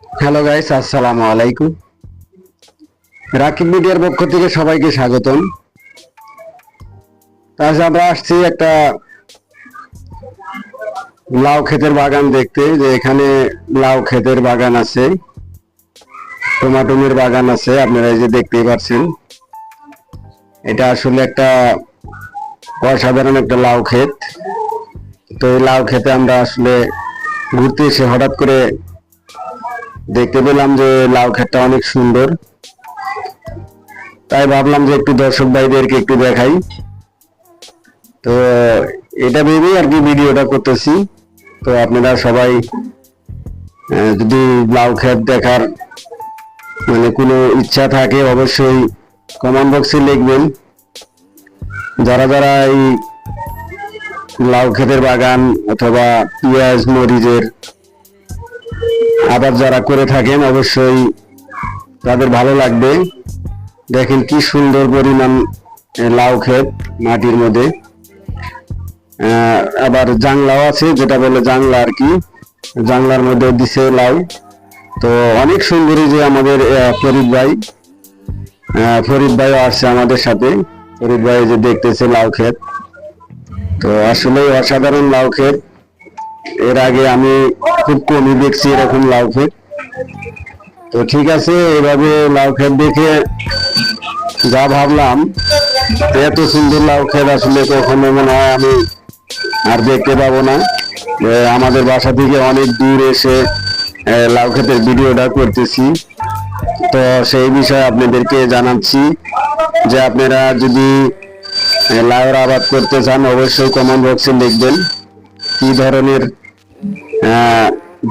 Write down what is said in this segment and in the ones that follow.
Hello guys, আসসালামু আলাইকুম। রাকিব মিডিয়ার পক্ষ থেকে সবাইকে স্বাগতম। আজ আমরা আসছি একটা লাউ ক্ষেতের বাগান দেখতে, যে এখানে লাউ ক্ষেতের বাগান আছে, টমাটোমের বাগান আছে। আপনারা এই যে দেখতেই পাচ্ছেন, এটা আসলে একটা অসাধারণ একটা লাউ ক্ষেত। তো এই লাউ ক্ষেতে আমরা আসলে ঘুরতে এসে হঠাৎ করে দেখতে পেলাম যে লাউ ক্ষেতটা অনেক সুন্দর। তাই ভাবলাম যে একটু দর্শক ভাইদেরকে একটু দেখাই। তো এটা ভেবেই আর কি ভিডিওটা করতেছি। তো আপনারা সবাই যদি লাউ ক্ষেত দেখার মানে কোনো ইচ্ছা থাকে, অবশ্যই কমেন্ট বক্সে লিখবেন। যারা যারা এই লাউ ক্ষেতের বাগান অথবা পেঁয়াজ মরিচের আবাদ যারা করে থাকেন, অবশ্যই তাদের ভালো লাগবে। দেখেন কি সুন্দর পরিমাণ লাউ ক্ষেত মাটির মধ্যে। আবার জাংলাও আছে, যেটা বলে জাংলা আর কি, জাংলার মধ্যে দিছে লাউ। তো অনেক সুন্দর। যে আমাদের ফরিদ ভাইও আসছে আমাদের সাথে। ফরিদ ভাই যে দেখতেছে লাউ ক্ষেত, তো আসলে অসাধারণ লাউ ক্ষেত। এর আগে আমি খুব কমই দেখছি এরকম লাউ ক্ষেত। তো ঠিক আছে, এভাবে লাউ ক্ষেত দেখে যা ভাবলাম, এত সুন্দর লাউ ক্ষেত আসলে কখনো মনে হয় আমি আর দেখতে পাবো না। আমাদের বাসা থেকে অনেক দূর এসে লাউ ক্ষেতের ভিডিওটা করতেছি। তো সেই বিষয়ে আপনাদেরকে জানাচ্ছি যে আপনারা যদি লাউর আবাদ করতে চান, অবশ্যই কমেন্ট বক্সে লিখবেন কি ধরনের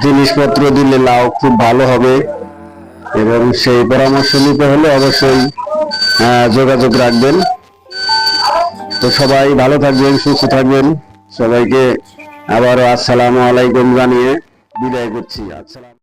জিনিসপত্র দিলে লাউ খুব ভালো হবে, এবং সেই পরামর্শ নিতে হলে অবশ্যই যোগাযোগ রাখবেন। তো সবাই ভালো থাকবেন, সুস্থ থাকবেন। সবাইকে আবারও আসসালামু আলাইকুম জানিয়ে বিদায় করছি। আসসালাম।